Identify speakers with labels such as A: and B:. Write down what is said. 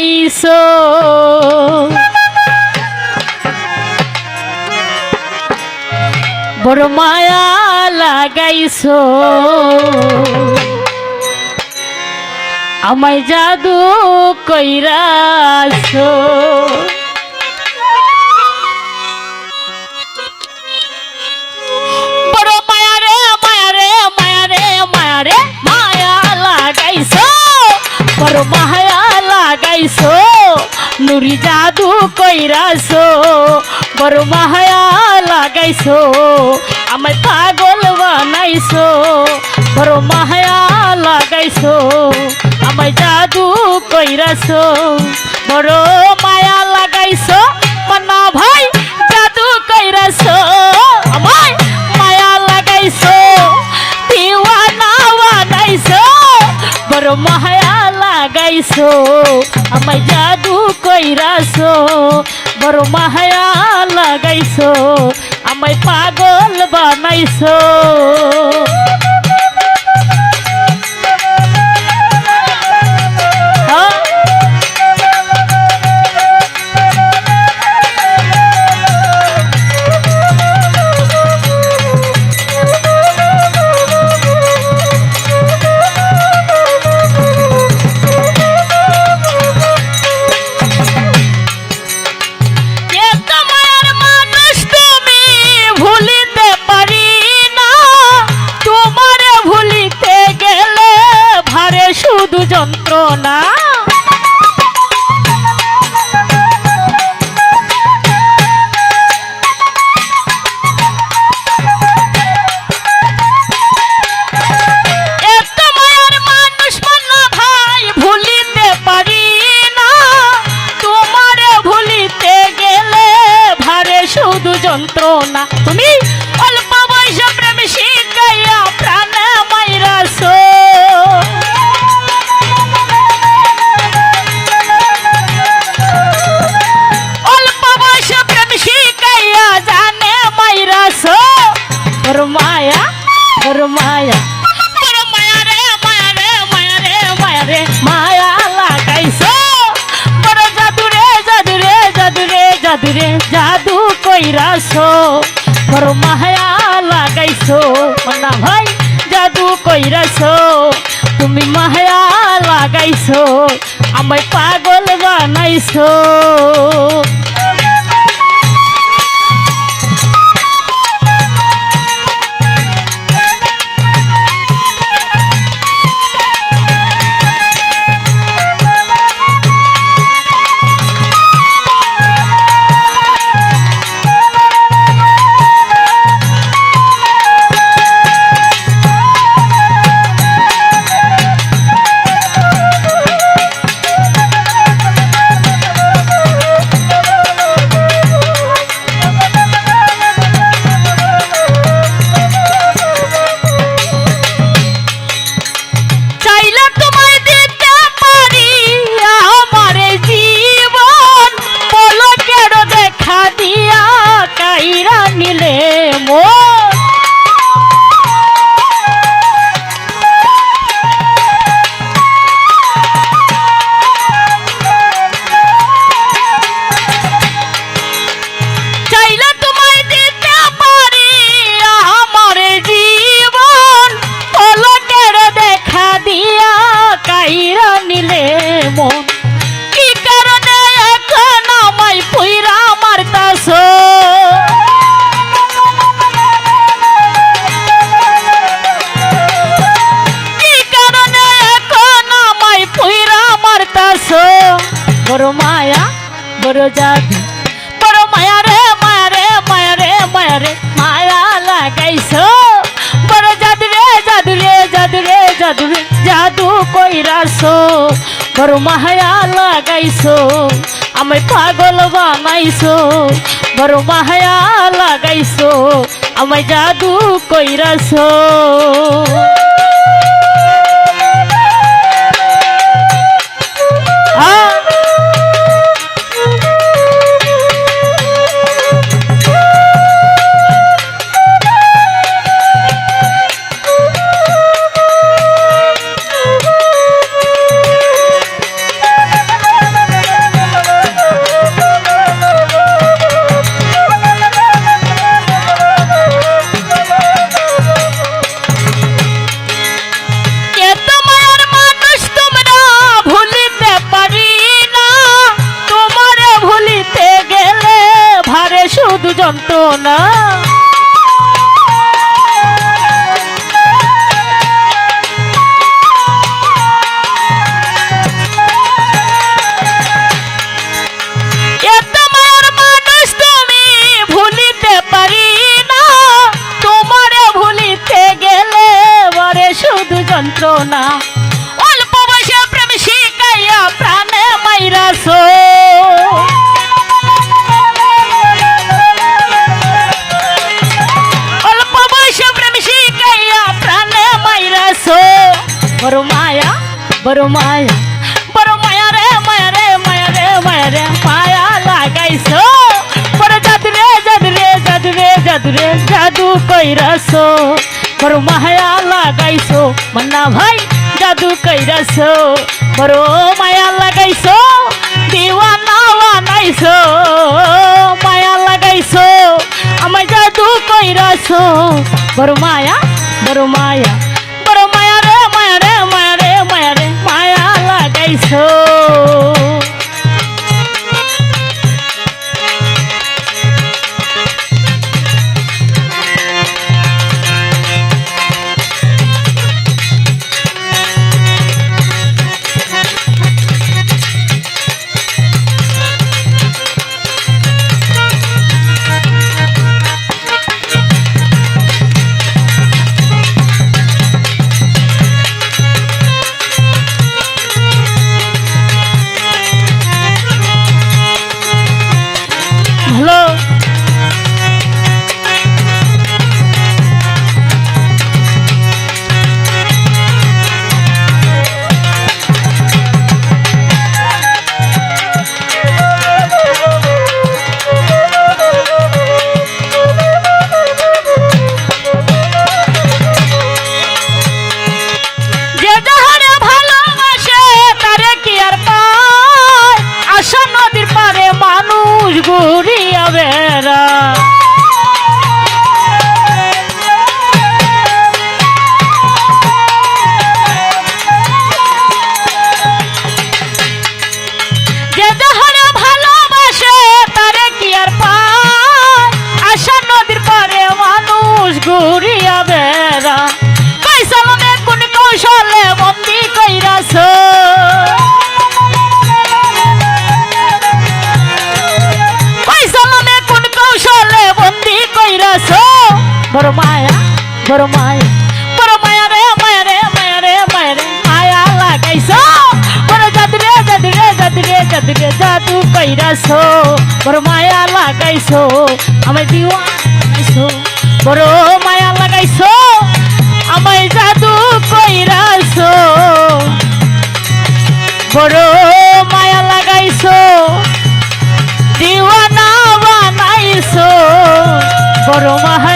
A: লাগাইছো বড় মায়া লাগাইছো আমায় জাদু কইরাছো বড় মায়া রে মায়া রে মায়া রে মায়া রে মায়া লাগাইছো বড় মায়া লাগাইছো নুরি জাদু কইরাছো বড় মায়া লাগাইছো আমায় পাগল বানাইছো বড় মায়া লাগাইছো আমায় জাদু কইরাছো বড় মায়া লাগাইছো মান্না ভাই জাদু কইরাছো আমায় মায়া লাগাইছো দিওয়ানা বানাইছো বড় মায়া লাগাইছো আমায় জাদু কইরাছো বড় মায়া লাগাইছো আমায় পাগল বানাইছো যন্ত্রণা যন্ত্রণা তুমি অল্প বয়সে প্রেম শিখাইয়া প্রাণে মাইরাছো অল্প বয়সে প্রেম শিখাইয়া জানে মাইরাছো বড় মায়া বড় মায়া বড় মায়া রে মায়া রে মায়া রে মায়া রে মায়া লাগাইছো বড় জাদু রে জাদু রে জাদু রে জাদু রে জাদু কইরাছো বড় মায়া লাগাইছো মান্না ভাই জাদু কইরাছো তুমি মায়া লাগাইছো আমায় পাগল বানাইছো বড় মায়া বড় জাদু বড় মায়া রে মায়া রে মায়া রে মায়া রে মায়া লাগাইছো বড় জাদু রে জাদু রে জাদু রে জাদু রে জাদু কইরাছো বড় মায়া লাগাইছো আমায় পাগল বানাইছো বড় মায়া লাগাইছো আমায় জাদু কইরাছো জাদু যন্ত্রণা অল্প বয়সে প্রেম শিখাইয়া প্রাণে মাইরাছো অল্প বয়সে প্রেম শিখাইয়া প্রাণে মাইরাছো বড় মায়া বড় মায়া বড় মায়া রে মায়া রে মায়া রে মায়া রে মায়া লাগাইছো বড় জাদু রে জাদু রে জাদু রে জাদু রে জাদু কইরাছো বড় মায়া লাগাইছো মান্না ভাই জাদু কইরাছো বড় মায়া লাগাইছো দিওয়ানা বানাইছো মায়া লাগাইছো আমায় জাদু কইরাছো বড় মায়া বড় মায়া বড় মায়া রে মায়া রে মায়া রে মায়া রে মায়া লাগাইছো ঘুরিয়া বেড়া যে যাহারে ভালোবাসে তারে কি আর পায় আশা নদীর পারে মানুষ ঘুরিয়া বেড়া কৌশলে কোন কৌশলে বন্দি কইরাছো বড় মায়া বড় মায়া বড় মায়া রে মায়া রে মায়া রে মায়া রে মায়া লাগাইছো বড় জাদু রে জাদু রে জাদু রে জাদু রে জাদু কইরাছো বড় মায়া লাগাইছো আমায় দিওয়ানা বানাইছো বড় মায়া লাগাইছো আমায় জাদু কইরাছো বড় মায়া লাগাইছো দিওয়ানা বানাইছো বড় মায়া